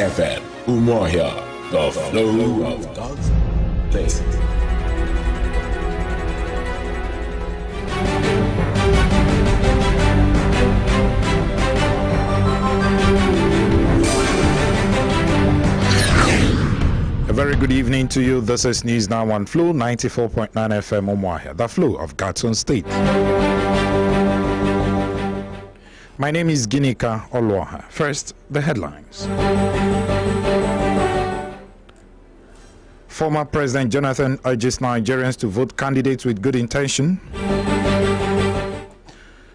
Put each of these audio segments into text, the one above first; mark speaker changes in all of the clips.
Speaker 1: FM, Oluoha, the flow of God's faith.
Speaker 2: A very good evening to you. This is News Now on Flow 94.9 FM Oluoha, the flow of God's own state. My name is Ginika Oluoha. First, the headlines. Former President Jonathan urges Nigerians to vote candidates with good intention.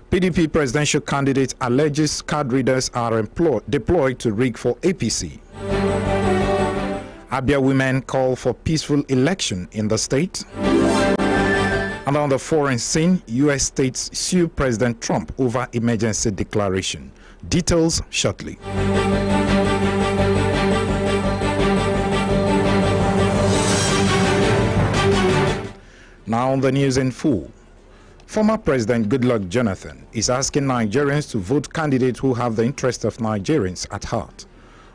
Speaker 2: PDP presidential candidate alleges card readers are deployed to rig for APC. Abia women call for peaceful election in the state. And on the foreign scene, U.S. states sue President Trump over emergency declaration. Details shortly. Now the news in full. Former President Goodluck Jonathan is asking Nigerians to vote candidates who have the interest of Nigerians at heart.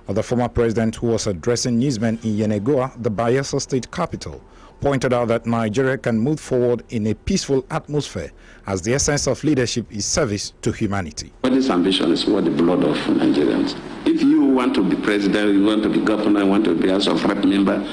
Speaker 2: The former president, who was addressing newsmen in Yenagoa, the Bayelsa state capital, pointed out that Nigeria can move forward in a peaceful atmosphere as the essence of leadership is service to humanity.
Speaker 3: But this ambition is what the blood of Nigerians. If you want to be president, you want to be governor, you want to be House of Rep member,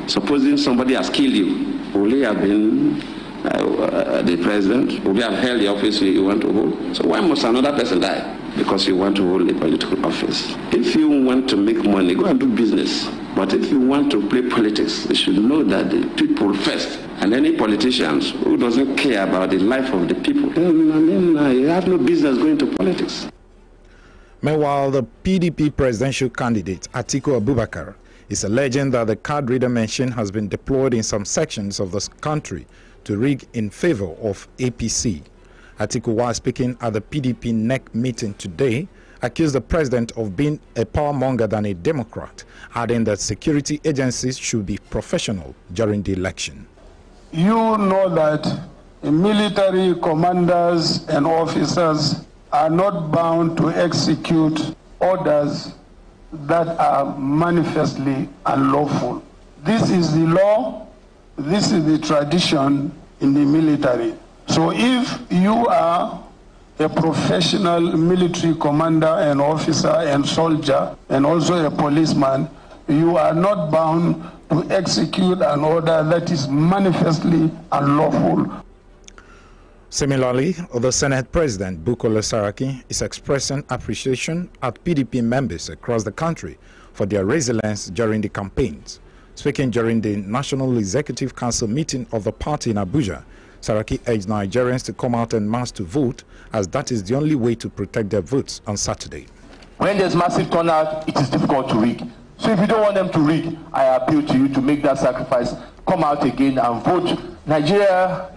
Speaker 3: supposing somebody has killed you, will he have been the president? Will he have held the office you want to hold? So why must another person die? Because you want to hold a political office. If you want to make money, go and do business. But if you want to play politics, you should know that the people first. And any politicians who doesn't care about the life of the people, you have no business going to politics.
Speaker 2: Meanwhile, the PDP presidential candidate, Atiku Abubakar, is alleging that the card reader machine has been deployed in some sections of the country to rig in favor of APC. Atiku, while speaking at the PDP NEC meeting today, accused the president of being a power monger than a Democrat, adding that security agencies should be professional during the election.
Speaker 4: You know that military commanders and officers are not bound to execute orders that are manifestly unlawful. This is the law, this is the tradition in the military. So if you are a professional military commander and officer and soldier and also a policeman, you are not bound to execute an order that is manifestly unlawful.
Speaker 2: Similarly, the Senate President, Bukola Saraki, is expressing appreciation at PDP members across the country for their resilience during the campaigns. Speaking during the National Executive Council meeting of the party in Abuja, Saraki urged Nigerians to come out en masse to vote, as that is the only way to protect their votes on Saturday.
Speaker 5: When there's massive turnout, it is difficult to rig. So if you don't want them to rig, I appeal to you to make that sacrifice, come out again and vote. Nigeria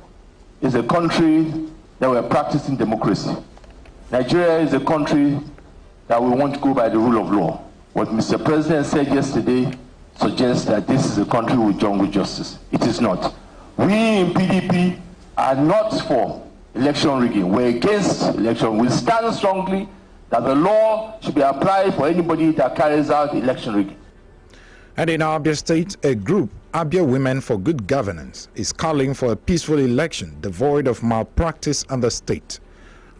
Speaker 5: is a country that we're practicing democracy. Nigeria is a country that we want to go by the rule of law. What Mr. President said yesterday suggests that this is a country with jungle justice. It is not. We in PDP are not for election rigging. We're against election. We stand strongly that the law should be applied for anybody that carries out election rigging.
Speaker 2: And in Abia State, a group, Abia Women for Good Governance, is calling for a peaceful election devoid of malpractice in the state.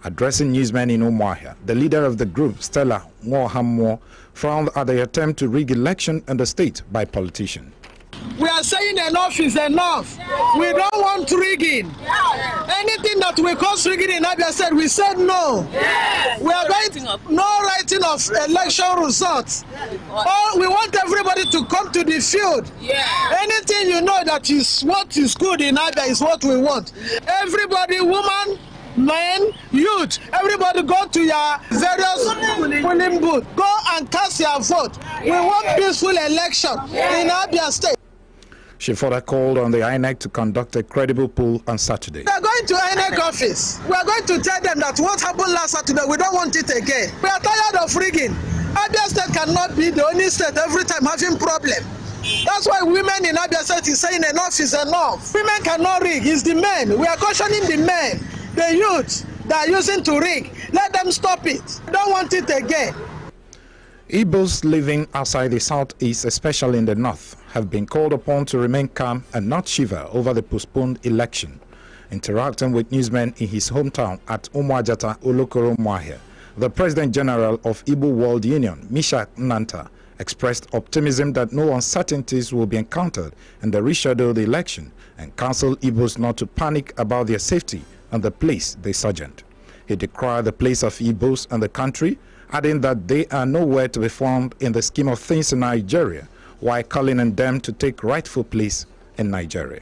Speaker 2: Addressing newsmen in Umuahia, the leader of the group, Stella Mohammo, frowned at the attempt to rig election in the state by politicians.
Speaker 6: We are saying enough is enough. We don't want rigging. Anything that will cause rigging in Abia State, we said no. We are going to no writing of election results. We want everybody to come to the field. Anything you know that is what is good in Abia is what we want. Everybody, woman, men, youth, everybody go to your various polling booths. Go and cast your vote. We want peaceful election in Abia State.
Speaker 2: She further called on the INEC to conduct a credible poll on Saturday.
Speaker 6: We are going to INEC office. We are going to tell them that what happened last Saturday, we don't want it again. We are tired of rigging. Abia State cannot be the only state every time having problem. That's why women in Abia State is saying enough is enough. Women cannot rig, it's the men. We are cautioning the men, the youth that are using to rig. Let them stop it. We don't want it again.
Speaker 2: Igbos living outside the southeast, especially in the north, have been called upon to remain calm and not shiver over the postponed election. Interacting with newsmen in his hometown at Umuajata, Oluoha, the President General of Igbo World Union, Misha Nanta, expressed optimism that no uncertainties will be encountered in the rescheduled election and counseled Igbos not to panic about their safety and the place they sojourned. He decried the place of Igbos and the country, adding that they are nowhere to be found in the scheme of things in Nigeria, while calling on them to take rightful place in Nigeria.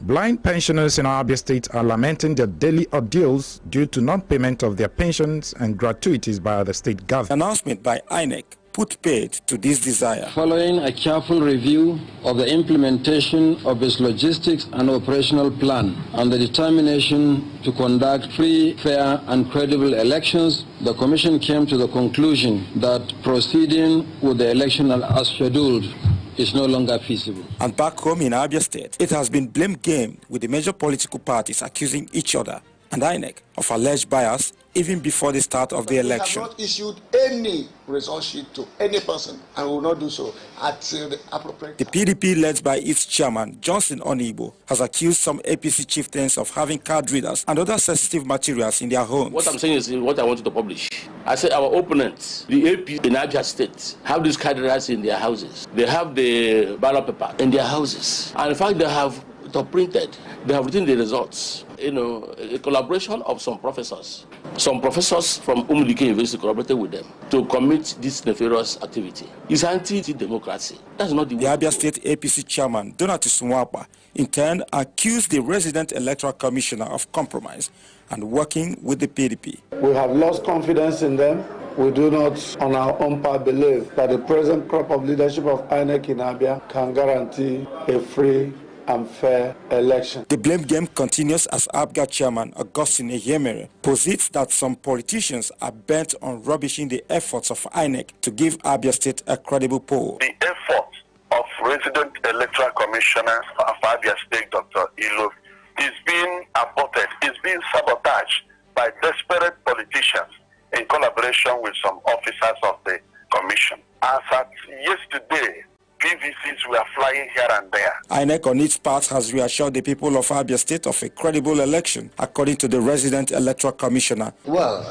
Speaker 2: Blind pensioners in Abia State are lamenting their daily ordeals due to non-payment of their pensions and gratuities by the state government.
Speaker 7: Announcement by INEC put paid to this desire.
Speaker 8: Following a careful review of the implementation of its logistics and operational plan and the determination to conduct free, fair and credible elections, the Commission came to the conclusion that proceeding with the election as scheduled is no longer feasible.
Speaker 7: And back home in Abia State, it has been blame game with the major political parties accusing each other and INEC of alleged bias even before the start of the election.
Speaker 9: We have not issued any result sheet to any person and will not do so at the appropriate time.
Speaker 7: The PDP, led by its chairman, Johnson Onibo, has accused some APC chieftains of having card readers and other sensitive materials in their homes.
Speaker 10: What I'm saying is what I wanted to publish. I said our opponents, the AP in Abia State, have these card readers in their houses. They have the ballot paper in their houses. And in fact, they have it printed. They have written the results. You know, a collaboration of some professors. Some professors from Umudike University collaborated with them to commit this nefarious activity. It's anti-democracy. That's not the way.
Speaker 7: The Abia State APC chairman, Donatus Mwapa, in turn accused the resident electoral commissioner of compromise and working with the PDP.
Speaker 4: We have lost confidence in them. We do not, on our own part, believe that the present crop of leadership of INEC in Abia can guarantee a free and fair election.
Speaker 7: The blame game continues as ABGA chairman Augustine Ehemere posits that some politicians are bent on rubbishing the efforts of INEC to give Abia State a credible poll.
Speaker 11: The effort of resident electoral commissioner of Abia State, Dr. Ilo, is being aborted, is being sabotaged by desperate politicians in collaboration with some officers of the commission. As at yesterday, PVCs were flying here and there.
Speaker 7: INEC on its part has reassured the people of Abia State of a credible election, according to the resident electoral commissioner.
Speaker 9: Well,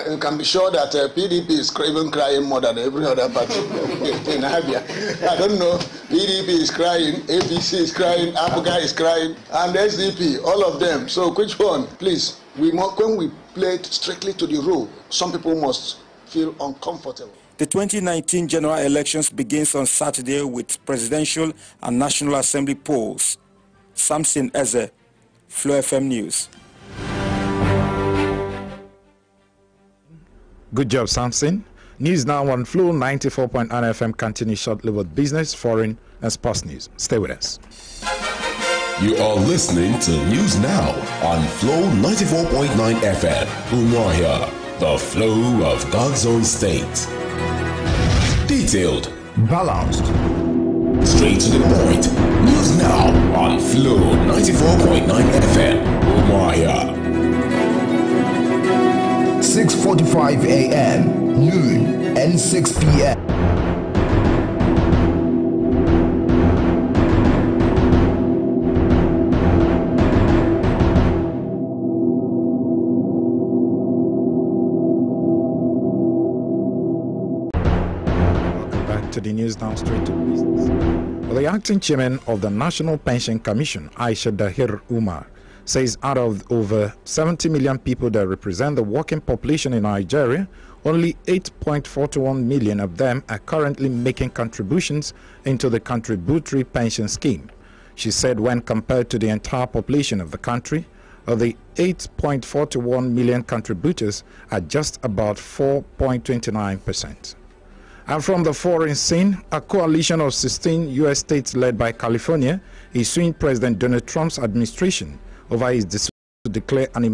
Speaker 9: you can be sure that PDP is even crying more than every other party in Abia. I don't know, PDP is crying, APC is crying, ABGA is crying, and SDP, all of them. So which one? Please, when we play it strictly to the rule, some people must feel uncomfortable.
Speaker 7: The 2019 general elections begins on Saturday with presidential and National Assembly polls. Samson Eze, Flow FM News.
Speaker 2: Good job, Samson. News now on Flow 94.9 FM continues shortly with business, foreign and sports news. Stay with us.
Speaker 1: You are listening to News Now on Flow 94.9 FM. Oluoha, the flow of God's own state. Detailed,
Speaker 12: balanced,
Speaker 1: straight to the point. News now on Flow 94.9 FM. Oluoha.
Speaker 12: 6:45 a.m., noon, and 6 p.m.
Speaker 2: To the news now, straight to business. Well, the acting chairman of the National Pension Commission, Aisha Dahir Umar, says out of over 70 million people that represent the working population in Nigeria, only 8.41 million of them are currently making contributions into the contributory pension scheme. She said when compared to the entire population of the country, the 8.41 million contributors are just about 4.29%. And from the foreign scene, a coalition of 16 U.S. states led by California is suing President Donald Trump's administration over his decision to declare an